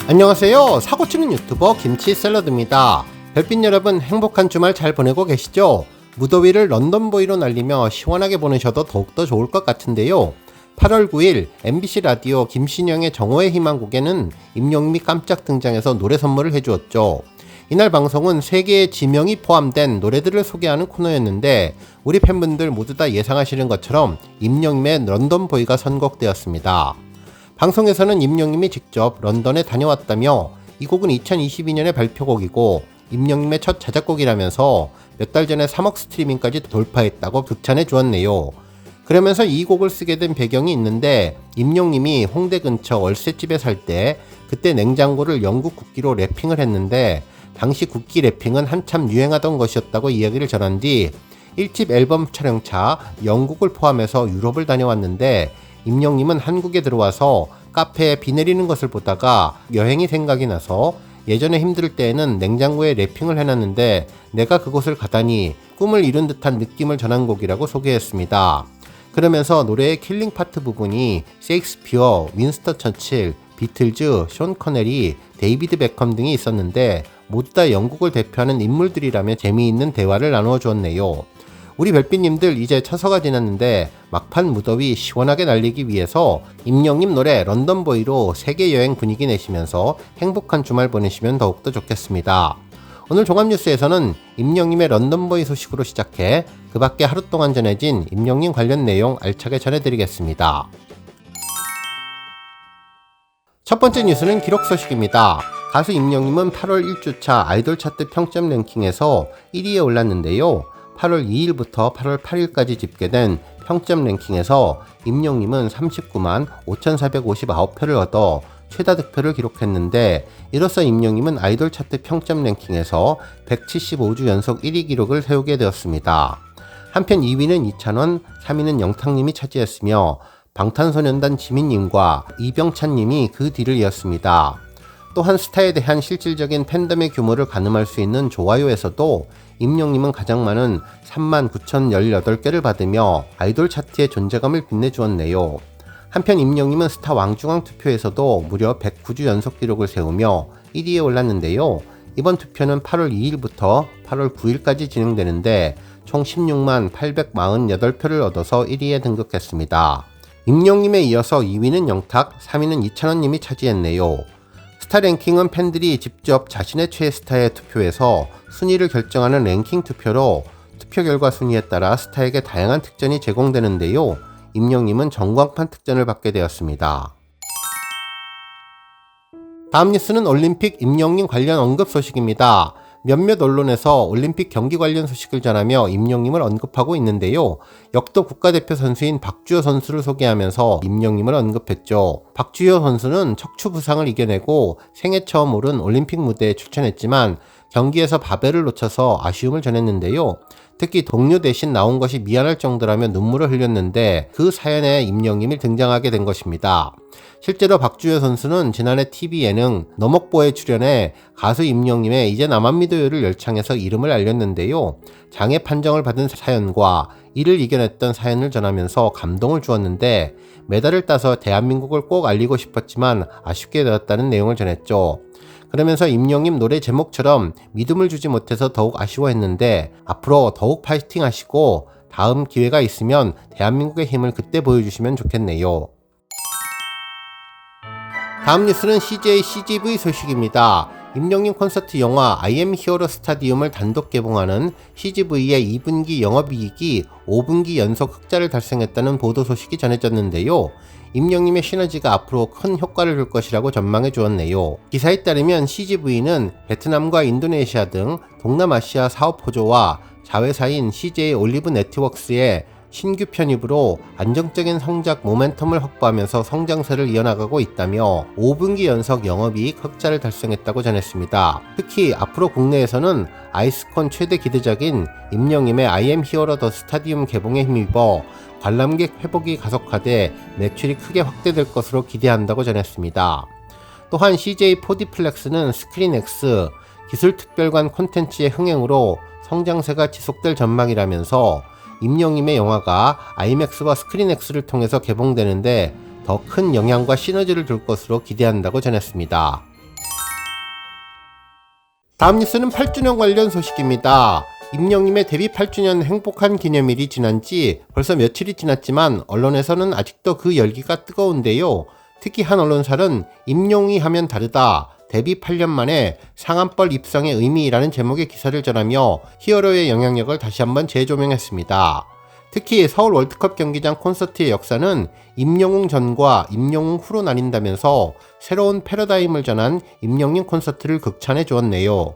안녕하세요. 사고치는 유튜버 김치샐러드입니다. 별빛 여러분, 행복한 주말 잘 보내고 계시죠? 무더위를 런던보이로 날리며 시원하게 보내셔도 더욱더 좋을 것 같은데요. 8월 9일 MBC 라디오 김신영의 정오의 희망곡에는 임영웅이 깜짝 등장해서 노래 선물을 해주었죠. 이날 방송은 3개의 지명이 포함된 노래들을 소개하는 코너였는데 우리 팬분들 모두 다 예상하시는 것처럼 임영웅의 런던보이가 선곡되었습니다. 방송에서는 임영웅이 직접 런던에 다녀왔다며 이 곡은 2022년의 발표곡이고 임영웅의 첫 자작곡이라면서 몇 달 전에 3억 스트리밍까지 돌파했다고 극찬해 주었네요. 그러면서 이 곡을 쓰게 된 배경이 있는데 임영웅이 홍대 근처 월세집에 살 때 그때 냉장고를 영국 국기로 래핑을 했는데 당시 국기 래핑은 한참 유행하던 것이었다고 이야기를 전한 뒤 1집 앨범 촬영차 영국을 포함해서 유럽을 다녀왔는데 임영웅은 한국에 들어와서 카페에 비 내리는 것을 보다가 여행이 생각이 나서 예전에 힘들 때에는 냉장고에 래핑을 해놨는데 내가 그곳을 가다니 꿈을 이룬 듯한 느낌을 전한 곡이라고 소개했습니다. 그러면서 노래의 킬링 파트 부분이 셰익스피어, 윈스턴 처칠, 비틀즈, 션 커넬이, 데이비드 베컴 등이 있었는데 모두 다 영국을 대표하는 인물들이라며 재미있는 대화를 나누어 주었네요. 우리 별빛님들 이제 처서가 지났는데 막판 무더위 시원하게 날리기 위해서 임영웅 노래 런던보이로 세계 여행 분위기 내시면서 행복한 주말 보내시면 더욱더 좋겠습니다. 오늘 종합뉴스에서는 임영웅의 런던보이 소식으로 시작해 그 밖에 하루 동안 전해진 임영웅 관련 내용 알차게 전해드리겠습니다. 첫 번째 뉴스는 기록 소식입니다. 가수 임영웅은 8월 1주차 아이돌 차트 평점 랭킹에서 1위에 올랐는데요. 8월 2일부터 8월 8일까지 집계된 평점 랭킹에서 임영웅은 39만 5,459표를 얻어 최다 득표를 기록했는데 이로써 임영웅은 아이돌 차트 평점 랭킹에서 175주 연속 1위 기록을 세우게 되었습니다. 한편 2위는 이찬원, 3위는 영탁님이 차지했으며 방탄소년단 지민님과 이병찬님이 그 뒤를 이었습니다. 또한 스타에 대한 실질적인 팬덤의 규모를 가늠할 수 있는 좋아요에서도 임영웅은 가장 많은 39,018개를 받으며 아이돌 차트의 존재감을 빛내주었네요. 한편 임영웅은 스타 왕중왕 투표에서도 무려 109주 연속 기록을 세우며 1위에 올랐는데요. 이번 투표는 8월 2일부터 8월 9일까지 진행되는데 총 16만 848표를 얻어서 1위에 등극했습니다. 임영웅에 이어서 2위는 영탁, 3위는 이찬원님이 차지했네요. 스타 랭킹은 팬들이 직접 자신의 최애 스타의 투표에서 순위를 결정하는 랭킹 투표로 투표 결과 순위에 따라 스타에게 다양한 특전이 제공되는데요. 임영웅은 전광판 특전을 받게 되었습니다. 다음 뉴스는 올림픽 임영웅 관련 언급 소식입니다. 몇몇 언론에서 올림픽 경기 관련 소식을 전하며 임영웅을 언급하고 있는데요. 역도 국가대표 선수인 박주효 선수를 소개하면서 임영웅을 언급했죠. 박주효 선수는 척추 부상을 이겨내고 생애 처음 오른 올림픽 무대에 출전했지만 경기에서 바벨을 놓쳐서 아쉬움을 전했는데요. 특히 동료 대신 나온 것이 미안할 정도라며 눈물을 흘렸는데 그 사연에 임영웅이 등장하게 된 것입니다. 실제로 박주효 선수는 지난해 TV 예능 너먹보에 출연해 가수 임영웅의 이제 나만 믿어요를 열창해서 이름을 알렸는데요. 장애 판정을 받은 사연과 이를 이겨냈던 사연을 전하면서 감동을 주었는데 메달을 따서 대한민국을 꼭 알리고 싶었지만 아쉽게 되었다는 내용을 전했죠. 그러면서 임영웅 노래 제목처럼 믿음을 주지 못해서 더욱 아쉬워했는데 앞으로 더욱 파이팅 하시고 다음 기회가 있으면 대한민국의 힘을 그때 보여주시면 좋겠네요. 다음 뉴스는 CJ CGV 소식입니다. 임영웅 콘서트 영화 I am hero 스타디움을 단독 개봉하는 CGV의 2분기 영업이익이 5분기 연속 흑자를 달성했다는 보도 소식이 전해졌는데요. 임영웅의 시너지가 앞으로 큰 효과를 줄 것이라고 전망해 주었네요. 기사에 따르면 CGV는 베트남과 인도네시아 등 동남아시아 사업 호조와 자회사인 CJ 올리브 네트워크스의 신규 편입으로 안정적인 성장 모멘텀을 확보하면서 성장세를 이어나가고 있다며 5분기 연속 영업이익 흑자를 달성했다고 전했습니다. 특히 앞으로 국내에서는 아이스콘 최대 기대작인 임영웅의 I am hero 더 스타디움 개봉에 힘입어 관람객 회복이 가속화돼 매출이 크게 확대될 것으로 기대한다고 전했습니다. 또한 CJ 4D플렉스는 스크린X 기술특별관 콘텐츠의 흥행으로 성장세가 지속될 전망이라면서 임영웅의 영화가 아이맥스와 스크린X를 통해서 개봉되는데 더 큰 영향과 시너지를 줄 것으로 기대한다고 전했습니다. 다음 뉴스는 8주년 관련 소식입니다. 임영님의 데뷔 8주년 행복한 기념일이 지난 지 벌써 며칠이 지났지만 언론에서는 아직도 그 열기가 뜨거운데요. 특히 한 언론사는 임영웅이 하면 다르다. 데뷔 8년 만에 상암벌 입성의 의미라는 제목의 기사를 전하며 히어로의 영향력을 다시 한번 재조명했습니다. 특히 서울 월드컵 경기장 콘서트의 역사는 임영웅 전과 임영웅 후로 나뉜다면서 새로운 패러다임을 전한 임영님 콘서트를 극찬해 주었네요.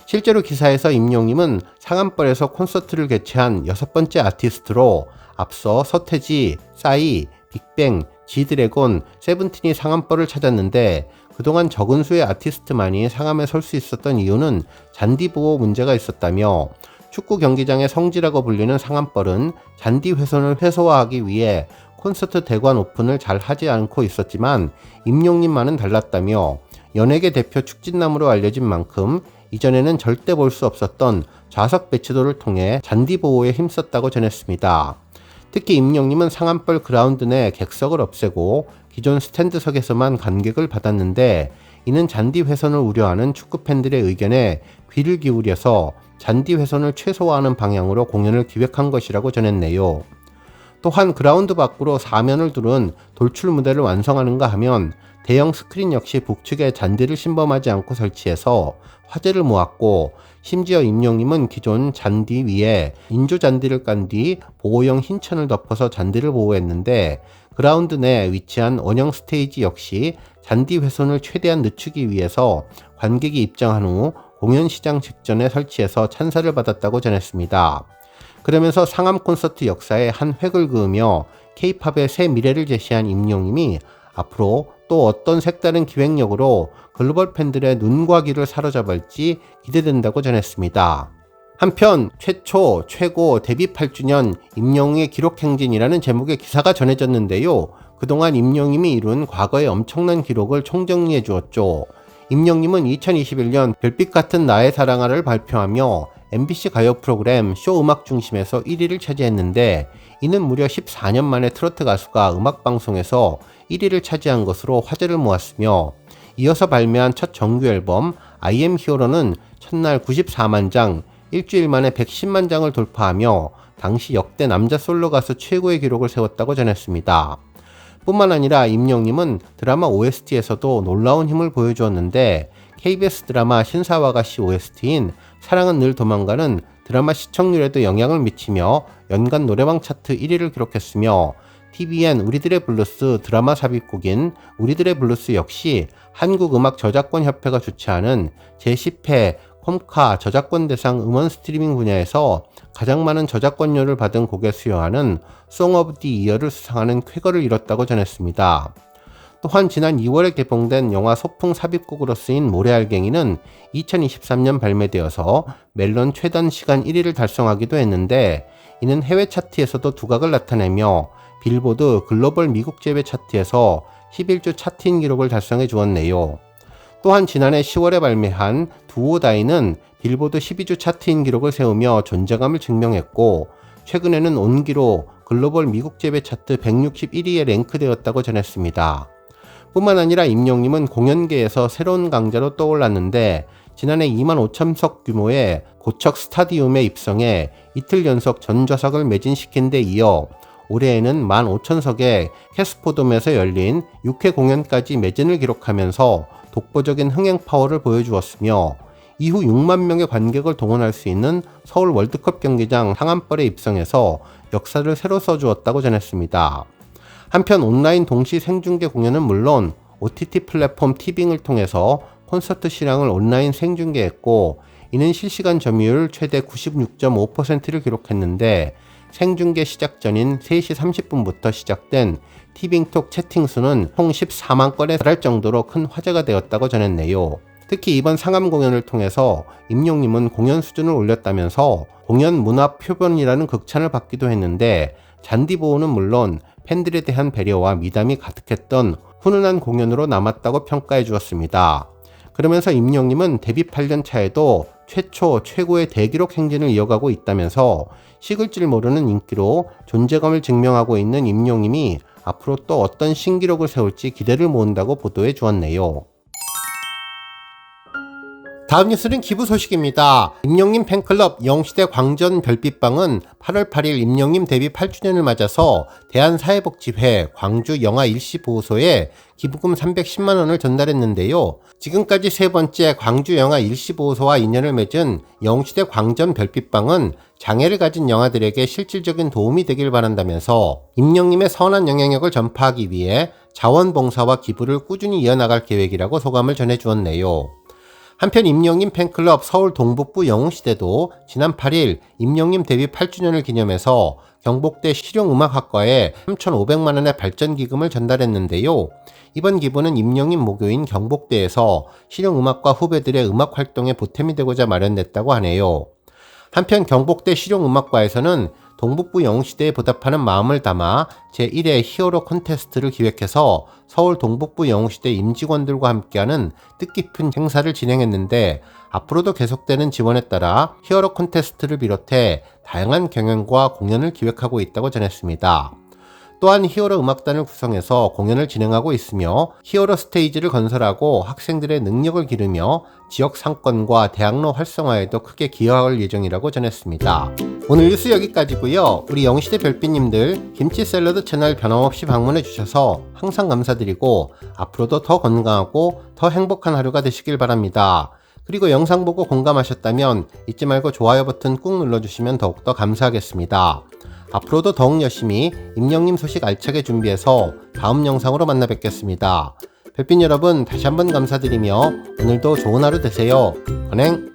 실제로 기사에서 임영님은 상암벌에서 콘서트를 개최한 6번째 아티스트로 앞서 서태지, 싸이, 빅뱅, 지드래곤, 세븐틴이 상암벌을 찾았는데 그동안 적은 수의 아티스트만이 상암에 설 수 있었던 이유는 잔디 보호 문제가 있었다며 축구 경기장의 성지라고 불리는 상암벌은 잔디 훼손을 최소화하기 위해 콘서트 대관 오픈을 잘 하지 않고 있었지만 임영님만은 달랐다며 연예계 대표 축진남으로 알려진 만큼 이전에는 절대 볼 수 없었던 좌석 배치도를 통해 잔디 보호에 힘썼다고 전했습니다. 특히 임영님은 상암벌 그라운드 내 객석을 없애고 기존 스탠드석에서만 관객을 받았는데 이는 잔디 훼손을 우려하는 축구 팬들의 의견에 귀를 기울여서 잔디 훼손을 최소화하는 방향으로 공연을 기획한 것이라고 전했네요. 또한 그라운드 밖으로 사면을 두른 돌출 무대를 완성하는가 하면 대형 스크린 역시 북측에 잔디를 침범하지 않고 설치해서 화제를 모았고 심지어 임영님은 기존 잔디 위에 인조 잔디를 깐 뒤 보호용 흰 천을 덮어서 잔디를 보호했는데 그라운드 내 위치한 원형 스테이지 역시 잔디 훼손을 최대한 늦추기 위해서 관객이 입장한 후 공연 시작 직전에 설치해서 찬사를 받았다고 전했습니다. 그러면서 상암 콘서트 역사에 한 획을 그으며 K-팝의 새 미래를 제시한 임영님이 앞으로 또 어떤 색다른 기획력으로 글로벌 팬들의 눈과 귀를 사로잡을지 기대된다고 전했습니다. 한편 최초, 최고 데뷔 8주년 임영웅의 기록행진이라는 제목의 기사가 전해졌는데요. 그동안 임영웅이 이룬 과거의 엄청난 기록을 총정리해 주었죠. 임영웅은 2021년 별빛 같은 나의 사랑아를 발표하며 MBC 가요 프로그램 쇼 음악 중심에서 1위를 차지했는데 이는 무려 14년 만에 트로트 가수가 음악방송에서 1위를 차지한 것으로 화제를 모았으며 이어서 발매한 첫 정규 앨범 I am Hero는 첫날 94만 장, 일주일 만에 110만 장을 돌파하며 당시 역대 남자 솔로 가수 최고의 기록을 세웠다고 전했습니다. 뿐만 아니라 임영님은 드라마 OST에서도 놀라운 힘을 보여주었는데 KBS 드라마 신사와가씨 OST인 사랑은 늘 도망가는 드라마 시청률에도 영향을 미치며 연간 노래방 차트 1위를 기록했으며 TVN 우리들의 블루스 드라마 삽입곡인 우리들의 블루스 역시 한국음악저작권협회가 주최하는 제10회 콤카 저작권 대상 음원 스트리밍 분야에서 가장 많은 저작권료를 받은 곡에 수여하는 송 오브 디 이어를 수상하는 쾌거를 이뤘다고 전했습니다. 또한 지난 2월에 개봉된 영화 소풍 삽입곡으로 쓰인 모래알갱이는 2023년 발매되어서 멜론 최단 시간 1위를 달성하기도 했는데 이는 해외 차트에서도 두각을 나타내며 빌보드 글로벌 미국 제외 차트에서 11주 차트인 기록을 달성해 주었네요. 또한 지난해 10월에 발매한 두오다이는 빌보드 12주 차트인 기록을 세우며 존재감을 증명했고 최근에는 온기로 글로벌 미국 제외 차트 161위에 랭크되었다고 전했습니다. 뿐만 아니라 임영님은 공연계에서 새로운 강자로 떠올랐는데 지난해 2만 5천석 규모의 고척 스타디움에 입성해 이틀 연속 전좌석을 매진시킨 데 이어 올해에는 15,000석의 캐스포돔에서 열린 6회 공연까지 매진을 기록하면서 독보적인 흥행 파워를 보여주었으며 이후 6만 명의 관객을 동원할 수 있는 서울 월드컵 경기장 상암벌에 입성해서 역사를 새로 써주었다고 전했습니다. 한편 온라인 동시 생중계 공연은 물론 OTT 플랫폼 티빙을 통해서 콘서트 실황을 온라인 생중계했고 이는 실시간 점유율 최대 96.5%를 기록했는데 생중계 시작 전인 3시 30분부터 시작된 티빙톡 채팅 수는 총 14만 건에 달할 정도로 큰 화제가 되었다고 전했네요. 특히 이번 상암 공연을 통해서 임영님은 공연 수준을 올렸다면서 공연 문화 표본이라는 극찬을 받기도 했는데 잔디 보호는 물론 팬들에 대한 배려와 미담이 가득했던 훈훈한 공연으로 남았다고 평가해 주었습니다. 그러면서 임영님은 데뷔 8년 차에도 최초 최고의 대기록 행진을 이어가고 있다면서 식을 줄 모르는 인기로 존재감을 증명하고 있는 임영님이 앞으로 또 어떤 신기록을 세울지 기대를 모은다고 보도해 주었네요. 다음 뉴스는 기부 소식입니다. 임영님 팬클럽 영시대 광전 별빛방은 8월 8일 임영님 데뷔 8주년을 맞아서 대한사회복지회 광주 영아 일시보호소에 기부금 310만원을 전달했는데요. 지금까지 세 번째 광주 영아 일시보호소와 인연을 맺은 영시대 광전 별빛방은 장애를 가진 영아들에게 실질적인 도움이 되길 바란다면서 임영님의 선한 영향력을 전파하기 위해 자원봉사와 기부를 꾸준히 이어나갈 계획이라고 소감을 전해주었네요. 한편 임영님 팬클럽 서울 동북부 영웅시대도 지난 8일 임영님 데뷔 8주년을 기념해서 경복대 실용음악학과에 3,500만원의 발전기금을 전달했는데요. 이번 기부는 임영님 모교인 경복대에서 실용음악과 후배들의 음악활동에 보탬이 되고자 마련됐다고 하네요. 한편 경복대 실용음악과에서는 동북부 영웅시대에 보답하는 마음을 담아 제1회 히어로 콘테스트를 기획해서 서울 동북부 영웅시대 임직원들과 함께하는 뜻깊은 행사를 진행했는데 앞으로도 계속되는 지원에 따라 히어로 콘테스트를 비롯해 다양한 경연과 공연을 기획하고 있다고 전했습니다. 또한 히어로 음악단을 구성해서 공연을 진행하고 있으며 히어로 스테이지를 건설하고 학생들의 능력을 기르며 지역 상권과 대학로 활성화에도 크게 기여할 예정이라고 전했습니다. 오늘 뉴스 여기까지고요. 우리 영시대 별빛님들 김치 샐러드 채널 변함없이 방문해 주셔서 항상 감사드리고 앞으로도 더 건강하고 더 행복한 하루가 되시길 바랍니다. 그리고 영상 보고 공감하셨다면 잊지 말고 좋아요 버튼 꾹 눌러주시면 더욱더 감사하겠습니다. 앞으로도 더욱 열심히 임영님 소식 알차게 준비해서 다음 영상으로 만나 뵙겠습니다. 별빛 여러분 다시 한번 감사드리며 오늘도 좋은 하루 되세요. 은행